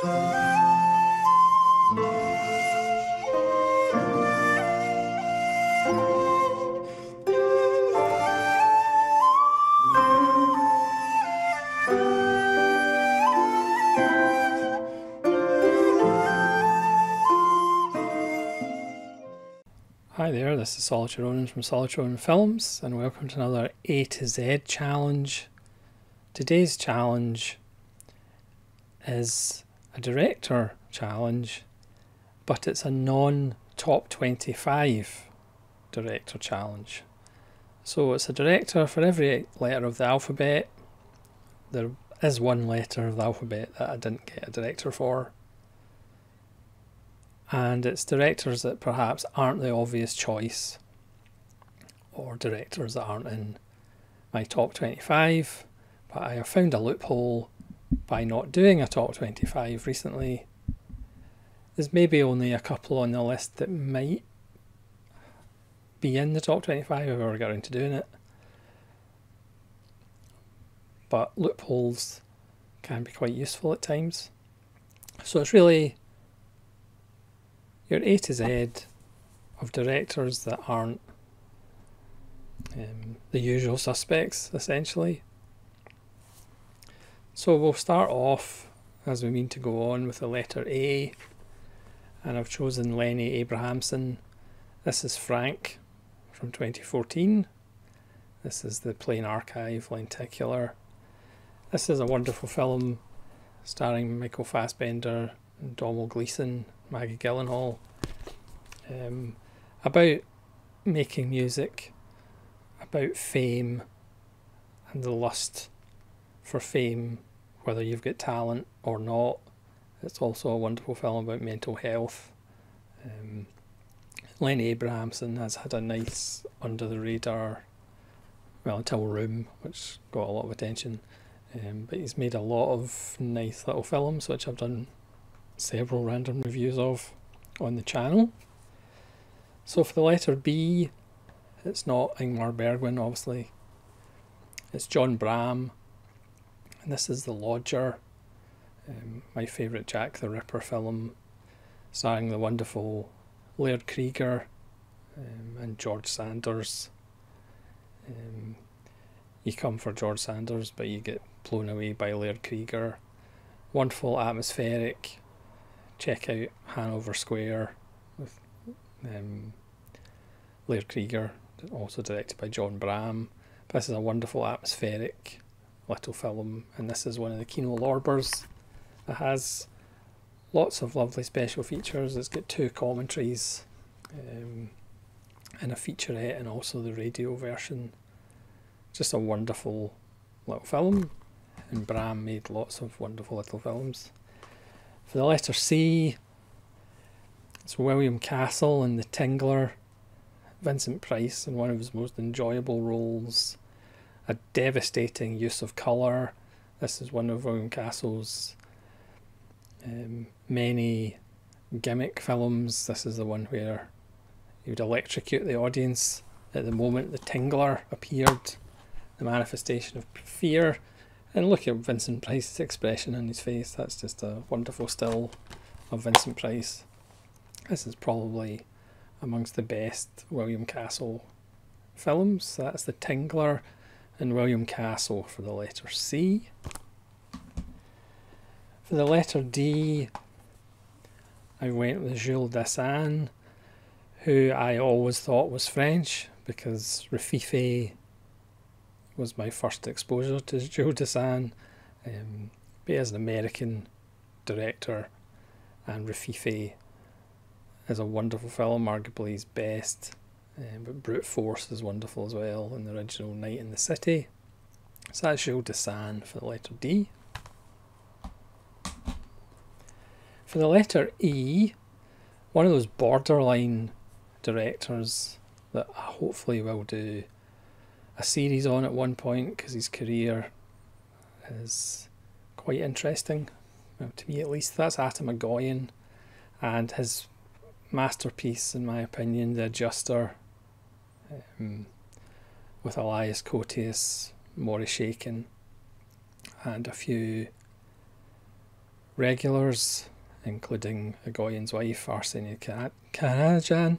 Hi there, this is Solitary Ronin from Solitary Ronin Films, and welcome to another A to Z challenge. Today's challenge is a director challenge, but it's a non-top 25 director challenge. So it's a director for every letter of the alphabet. There is one letter of the alphabet that I didn't get a director for. And it's directors that perhaps aren't the obvious choice, or directors that aren't in my top 25, but I have found a loophole by not doing a top 25 recently. There's maybe only a couple on the list that might be in the top 25 if I ever get around to doing it. But loopholes can be quite useful at times. So it's really your A to Z of directors that aren't the usual suspects, essentially. So we'll start off, as we mean to go on, with the letter A, and I've chosen Lenny Abrahamson. This is Frank from 2014. This is the Plain Archive lenticular. This is a wonderful film starring Michael Fassbender and Domhnall Gleeson, Maggie Gyllenhaal, about making music, about fame and the lust for fame, whether you've got talent or not. It's also a wonderful film about mental health. Lenny Abrahamson has had a nice under the radar, well, until Room, which got a lot of attention, but he's made a lot of nice little films which I've done several random reviews of on the channel. So for the letter B, it's not Ingmar Bergman, obviously. It's John Bram, and this is The Lodger, my favourite Jack the Ripper film, starring the wonderful Laird Krieger and George Sanders. You come for George Sanders, but you get blown away by Laird Krieger. Wonderful, atmospheric. Check out Hanover Square with Laird Krieger, also directed by John Bram. But this is a wonderful, atmospheric little film, and this is one of the Kino Lorbers. It has lots of lovely special features. It's got 2 commentaries and a featurette, and also the radio version. Just a wonderful little film, and Bram made lots of wonderful little films. For the letter C, it's William Castle in The Tingler, Vincent Price in one of his most enjoyable roles, a devastating use of colour. This is one of William Castle's many gimmick films. This is the one where he would electrocute the audience at the moment the Tingler appeared, the manifestation of fear. And look at Vincent Price's expression on his face. That's just a wonderful still of Vincent Price. This is probably amongst the best William Castle films. That's The Tingler and William Castle for the letter C. For the letter D, I went with Jules Dassin, who I always thought was French because Rififi was my first exposure to Jules Dassin, but he is an American director, and Rififi is a wonderful film, arguably his best, but Brute Force is wonderful as well, and the original Night in the City. So that's Jules Dassin for the letter D. For the letter E, one of those borderline directors that I hopefully will do a series on at one point, because his career is quite interesting, well, to me at least. That's Atom Egoyan, and his masterpiece, in my opinion, The Adjuster, with Elias Koteas, Maurice Shakin, and a few regulars, including Egoyan's wife, Arsenia Karajan,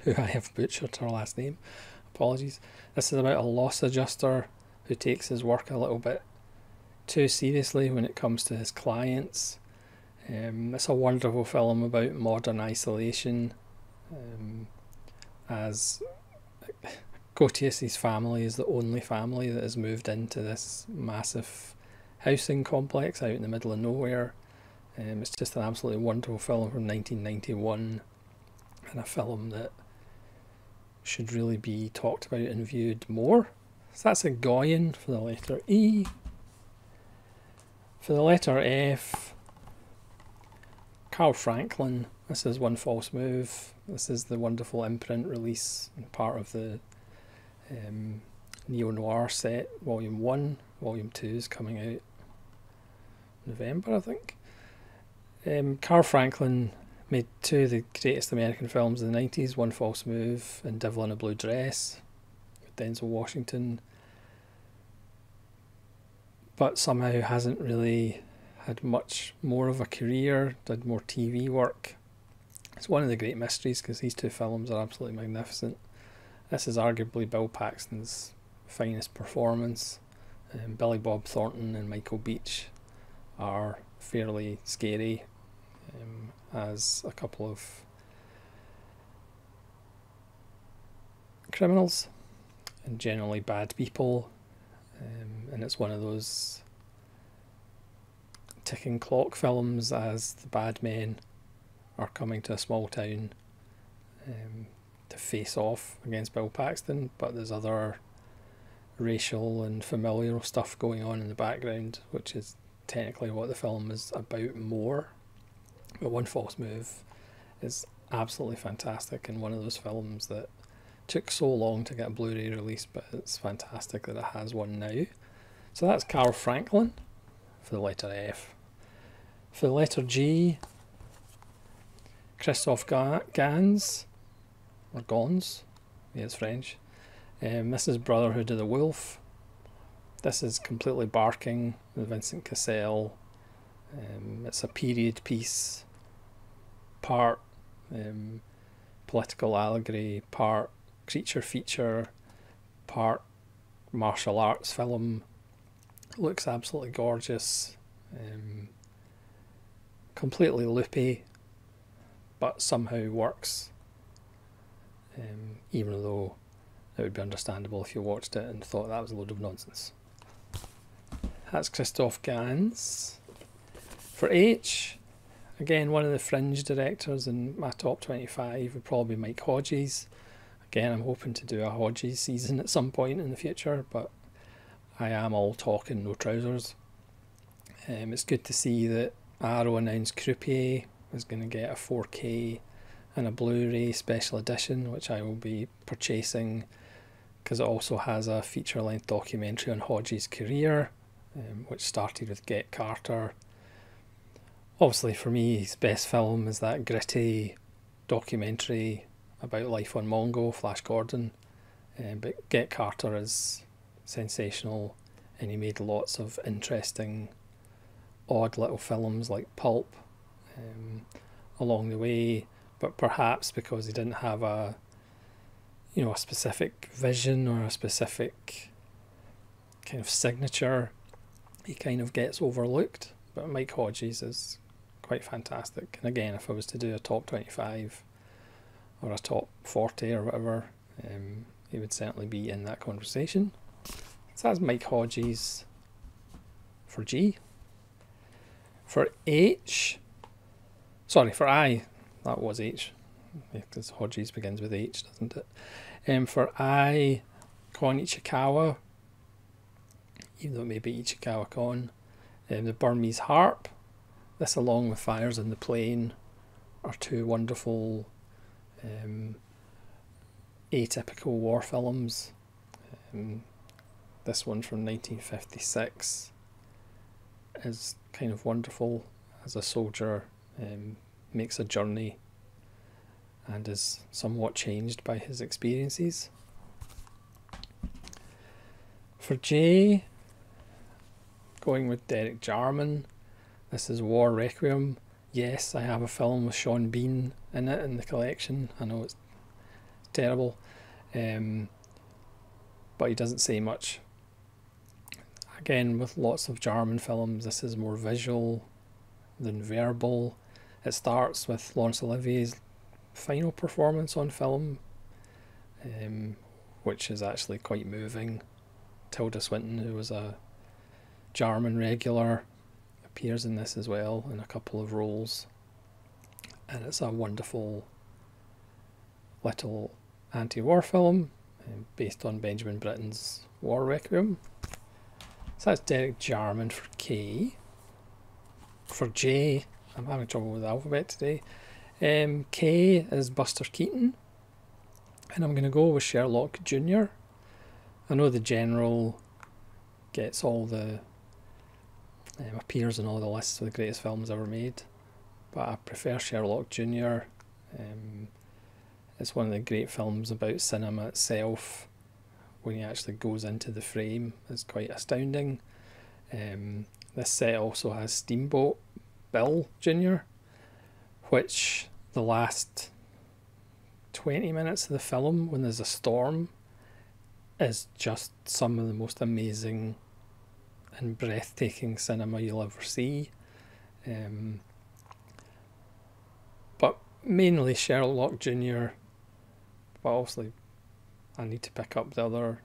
who I have butchered her last name. Apologies. This is about a loss adjuster who takes his work a little bit too seriously when it comes to his clients. It's a wonderful film about modern isolation, as Cotius's family is the only family that has moved into this massive housing complex out in the middle of nowhere. It's just an absolutely wonderful film from 1991, and a film that should really be talked about and viewed more. So that's Egoyan for the letter E. For the letter F, Carl Franklin. This is One False Move. This is the wonderful imprint release and part of the neo-noir set, Volume 1. Volume 2 is coming out November, I think. Carl Franklin made two of the greatest American films of the 90s, One False Move and Devil in a Blue Dress, with Denzel Washington, but somehow hasn't really had much more of a career, did more TV work. It's one of the great mysteries because these two films are absolutely magnificent. This is arguably Bill Paxton's finest performance. Billy Bob Thornton and Michael Beach are fairly scary as a couple of criminals and generally bad people, and it's one of those ticking clock films as the bad men are coming to a small town to face off against Bill Paxton, but there's other racial and familial stuff going on in the background, which is technically what the film is about more. But One False Move is absolutely fantastic, and one of those films that took so long to get a Blu-ray release, but it's fantastic that it has one now. So that's Carl Franklin for the letter F. For the letter G, Christophe Gans, or Gans, yeah, it's French. This is Brotherhood of the Wolf. This is completely barking with Vincent Cassel. It's a period piece, part political allegory, part creature feature, part martial arts film. It looks absolutely gorgeous, completely loopy, but somehow works, even though it would be understandable if you watched it and thought that was a load of nonsense. That's Christophe Gans. For H, again, one of the fringe directors in my top 25 would probably be Mike Hodges. Again, I'm hoping to do a Hodges season at some point in the future, but I am all talk and no trousers. It's good to see that Arrow announced Croupier is going to get a 4K and a Blu-ray special edition, which I will be purchasing because it also has a feature-length documentary on Hodges' career, which started with Get Carter. Obviously for me his best film is that gritty documentary about life on Mongo, Flash Gordon, but Get Carter is sensational, and he made lots of interesting odd little films like Pulp along the way, but perhaps because he didn't have a specific vision or a specific kind of signature, he kind of gets overlooked. But Mike Hodges is quite fantastic, and again, if I was to do a top 25 or a top 40 or whatever, he would certainly be in that conversation. So that's Mike Hodges for G. For H, sorry, for I, that was H, because Hodges begins with H, doesn't it? For I, Kon Ichikawa, even though it may be Ichikawa Kon, the Burmese Harp. This, along with Fires in the Plain, are two wonderful atypical war films. This one from 1956 is kind of wonderful as a soldier makes a journey and is somewhat changed by his experiences. For J, going with Derek Jarman, This is War Requiem. Yes, I have a film with Sean Bean in it in the collection. I know it's terrible, but he doesn't say much. Again, with lots of German films, this is more visual than verbal. It starts with Laurence Olivier's final performance on film, which is actually quite moving. Tilda Swinton, who was a German regular, appears in this as well in a couple of roles, and it's a wonderful little anti-war film based on Benjamin Britten's War Requiem. So that's Derek Jarman for K. For J, I'm having trouble with the alphabet today. K is Buster Keaton, and I'm going to go with Sherlock Jr. I know the General gets all the appears in all the lists of the greatest films ever made, but I prefer Sherlock Jr. It's one of the great films about cinema itself. When he actually goes into the frame, it's quite astounding. This set also has Steamboat Bill Jr., which the last 20 minutes of the film, when there's a storm, is just some of the most amazing and breathtaking cinema you'll ever see. But mainly Sherlock Jr., but obviously I need to pick up the other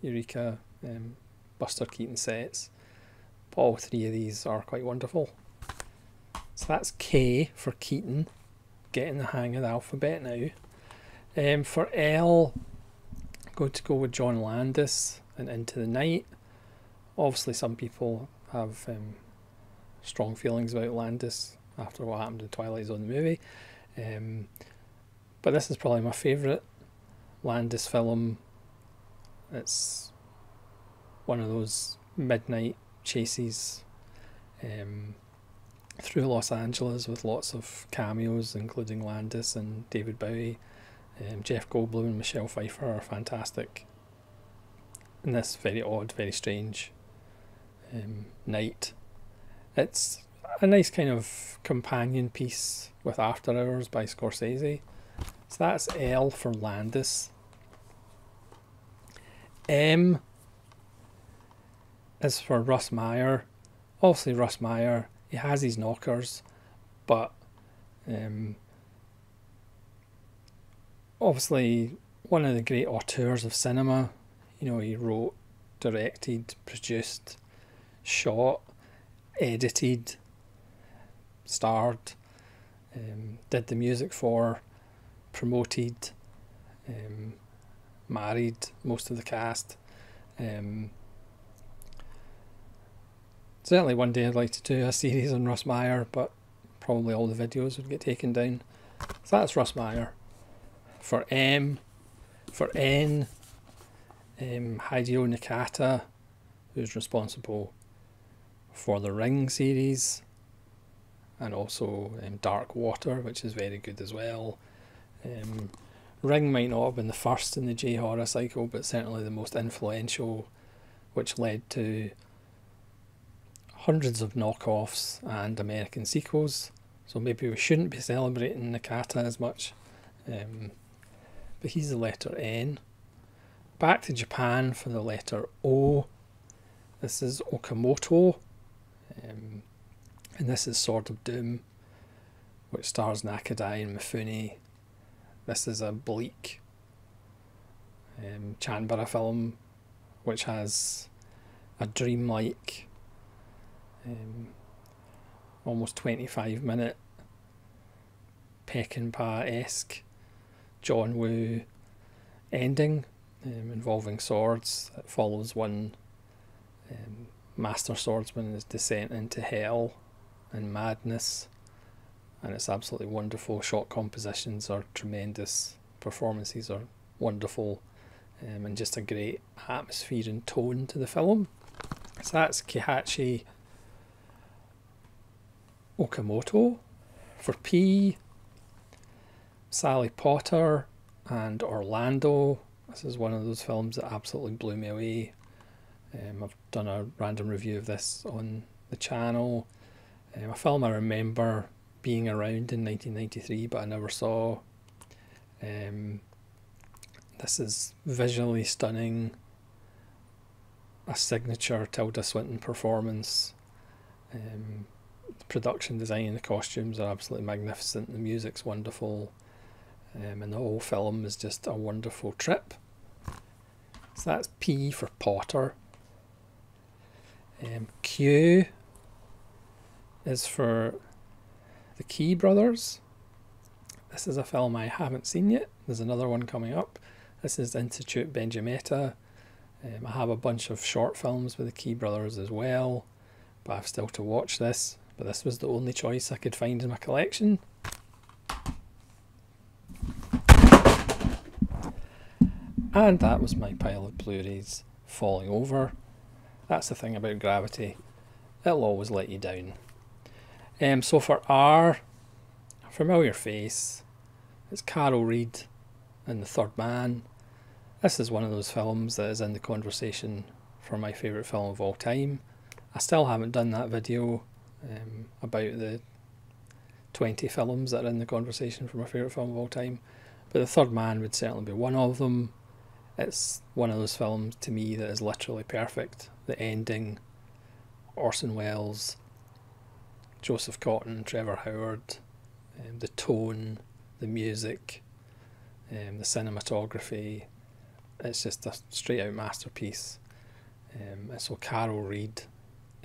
Eureka Buster Keaton sets. But all three of these are quite wonderful. So that's K for Keaton, getting the hang of the alphabet now. For L, I'm going to go with John Landis and Into the Night. Obviously some people have strong feelings about Landis after what happened in Twilight Zone the movie. But this is probably my favourite Landis film. It's one of those midnight chases through Los Angeles with lots of cameos, including Landis and David Bowie. Jeff Goldblum and Michelle Pfeiffer are fantastic in this very odd, very strange night. It's a nice kind of companion piece with After Hours by Scorsese. So that's L for Landis. M is for Russ Meyer. Obviously Russ Meyer, he has his knockers, but obviously one of the great auteurs of cinema. You know, he wrote, directed, produced, shot, edited, starred, did the music for, promoted, married most of the cast. Certainly one day I'd like to do a series on Russ Meyer, but probably all the videos would get taken down. So that's Russ Meyer. For M, for N, Hideo Nakata, who's responsible for the Ring series, and also Dark Water, which is very good as well. Ring might not have been the first in the J-horror cycle, but certainly the most influential, which led to hundreds of knockoffs and American sequels. So maybe we shouldn't be celebrating Nakata as much. But he's the letter N. Back to Japan for the letter O. This is Okamoto. And this is Sword of Doom, which stars Nakadai and Mifune. This is a bleak Chanbara film, which has a dreamlike, almost 25-minute Peckinpah-esque John Woo ending involving swords. It follows one master swordsman's descent into hell and madness, and it's absolutely wonderful. Shot compositions are tremendous, performances are wonderful, and just a great atmosphere and tone to the film. So that's Kihachi Okamoto. For P, Sally Potter and Orlando. This is one of those films that absolutely blew me away. I've done a random review of this on the channel. A film I remember being around in 1993 but I never saw. This is visually stunning, a signature Tilda Swinton performance. The production design and the costumes are absolutely magnificent, the music's wonderful, and the whole film is just a wonderful trip. So that's P for Potter. Q is for the Key Brothers. This is a film I haven't seen yet. There's another one coming up. This is Institute Benjametta. I have a bunch of short films with the Key Brothers as well, but I've still to watch this. But this was the only choice I could find in my collection. And that was my pile of Blu-rays falling over. That's the thing about gravity. It'll always let you down. So for R, a familiar face. It's Carol Reed in The Third Man. This is one of those films that is in the conversation for my favourite film of all time. I still haven't done that video about the 20 films that are in the conversation for my favourite film of all time, but The Third Man would certainly be one of them. It's one of those films to me that is literally perfect. The ending, Orson Welles, Joseph Cotton, Trevor Howard, the tone, the music, the cinematography. It's just a straight out masterpiece. So Carol Reed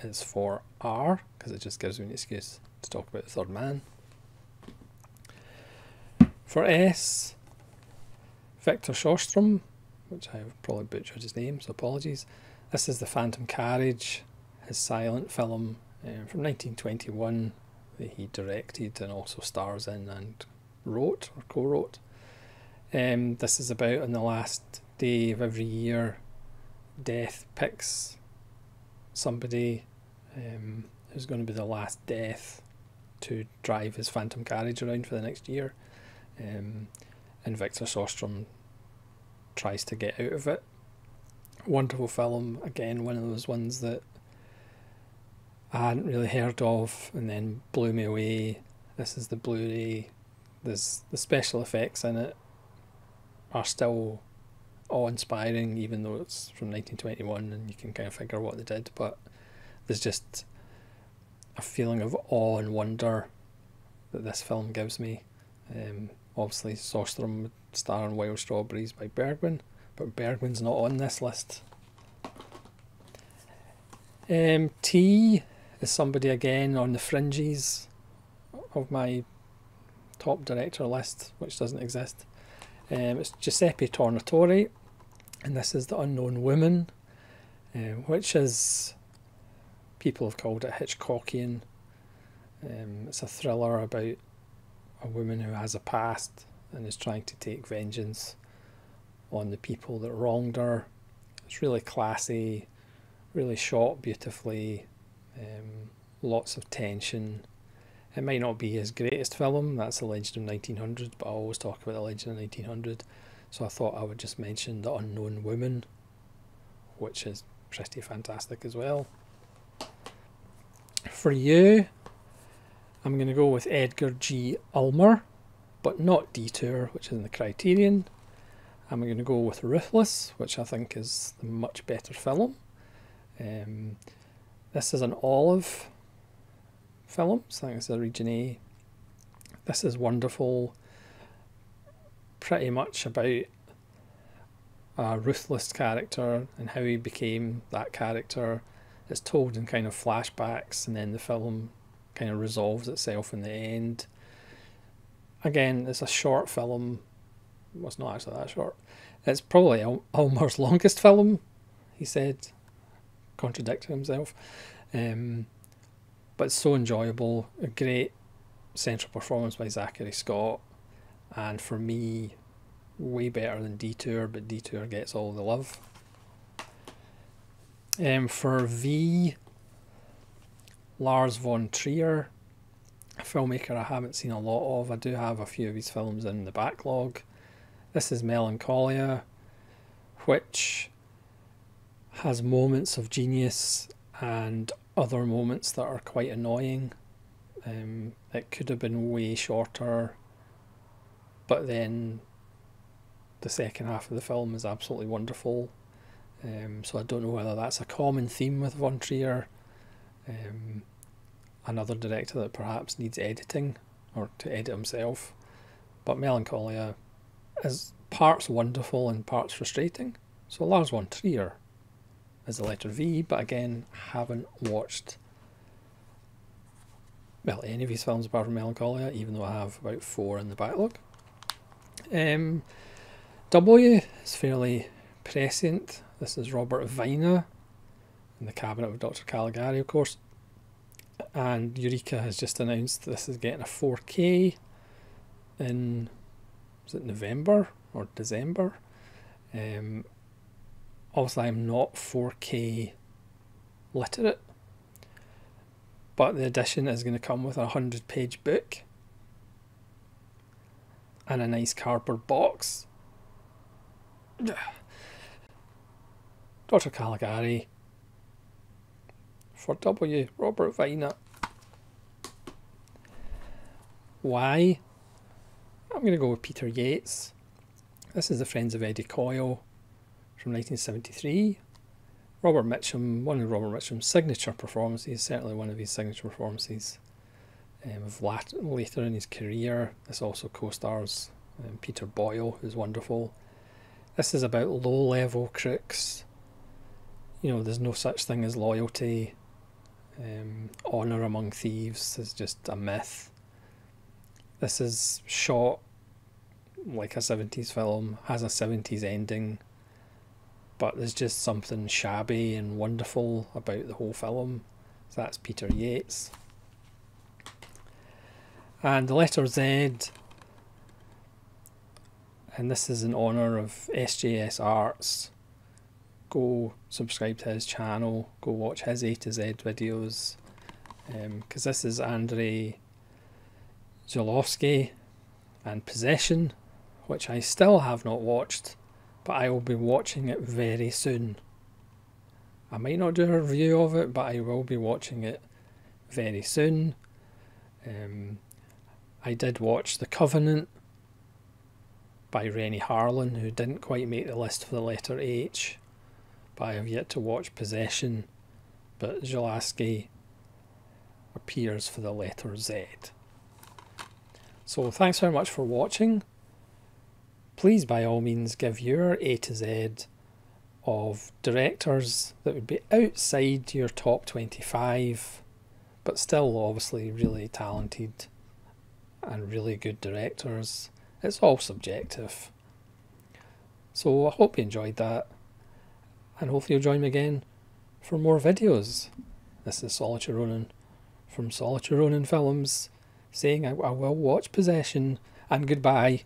is for R, because it just gives me an excuse to talk about The Third Man. For S, Victor Sjöström, which I've probably butchered his name, so apologies. This is The Phantom Carriage, his silent film from 1921 that he directed and also stars in and wrote or co-wrote. This is about on the last day of every year, death picks somebody who's going to be the last death to drive his phantom carriage around for the next year. And Victor Sjöström tries to get out of it. Wonderful film, again one of those ones that I hadn't really heard of and then blew me away. This is the Blu-ray. There's the special effects in it are still awe-inspiring, even though it's from 1921 and you can kind of figure what they did, but there's just a feeling of awe and wonder that this film gives me. Obviously Sjöström would star in Wild Strawberries by Bergman, but Bergman's not on this list. T is somebody again on the fringes of my top director list, which doesn't exist. It's Giuseppe Tornatore, and this is The Unknown Woman, which is, people have called it Hitchcockian. It's a thriller about a woman who has a past and is trying to take vengeance on the people that wronged her. It's really classy, really shot beautifully, lots of tension. It might not be his greatest film, that's The Legend of 1900, but I always talk about The Legend of 1900, so I thought I would just mention The Unknown Woman, which is pretty fantastic as well. For you, I'm going to go with Edgar G. Ulmer, but not Detour, which is in the Criterion. I'm going to go with Ruthless, which I think is the much better film. This is an Olive film, so I think it's a Region A. This is wonderful, pretty much about a ruthless character and how he became that character. It's told in kind of flashbacks and then the film kind of resolves itself in the end. Again, it's a short film. Well, it's not actually that short. It's probably Ulmer's longest film, he said, contradicting himself. But it's so enjoyable. A great central performance by Zachary Scott, and for me, way better than Detour, but Detour gets all the love. For V, Lars von Trier, a filmmaker I haven't seen a lot of. I do have a few of his films in the backlog. This is Melancholia, which has moments of genius and other moments that are quite annoying. It could have been way shorter, but then the second half of the film is absolutely wonderful. So I don't know whether that's a common theme with Von Trier, another director that perhaps needs editing or to edit himself. But Melancholia is parts wonderful and parts frustrating. So Lars von Trier is the letter V, but again, haven't watched, well, any of his films apart from Melancholia, even though I have about 4 in the backlog. W is fairly prescient. This is Robert Vina in the cabinet of Dr. Caligari, of course. And Eureka has just announced this is getting a 4K in, was it November or December? Obviously I'm not 4K literate, but the edition is going to come with a 100-page book and a nice cardboard box. Dr. Caligari for W, Robert Vina. Why? I'm going to go with Peter Yates. This is The Friends of Eddie Coyle from 1973. Robert Mitchum, one of Robert Mitchum's signature performances, certainly one of his signature performances of later in his career. This also co-stars Peter Boyle, who's wonderful. This is about low-level crooks. You know, there's no such thing as loyalty. Honour among thieves is just a myth. This is shot like a 70s film, has a 70s ending, but there's just something shabby and wonderful about the whole film. So that's Peter Yates. And the letter Z, and this is in honour of SJS Arts. Go subscribe to his channel, go watch his A to Z videos, because this is Andrei Zulowski and Possession, which I still have not watched, but I will be watching it very soon. I might not do a review of it, but I will be watching it very soon. I did watch The Covenant by Rennie Harlan, who didn't quite make the list for the letter H, but I have yet to watch Possession, but Zulowski appears for the letter Z. So thanks very much for watching. Please by all means give your A to Z of directors that would be outside your top 25, but still obviously really talented and really good directors. It's all subjective. So I hope you enjoyed that, and hopefully you'll join me again for more videos. This is Solitary Ronin from Solitary Ronin Films saying I will watch Possession, and goodbye.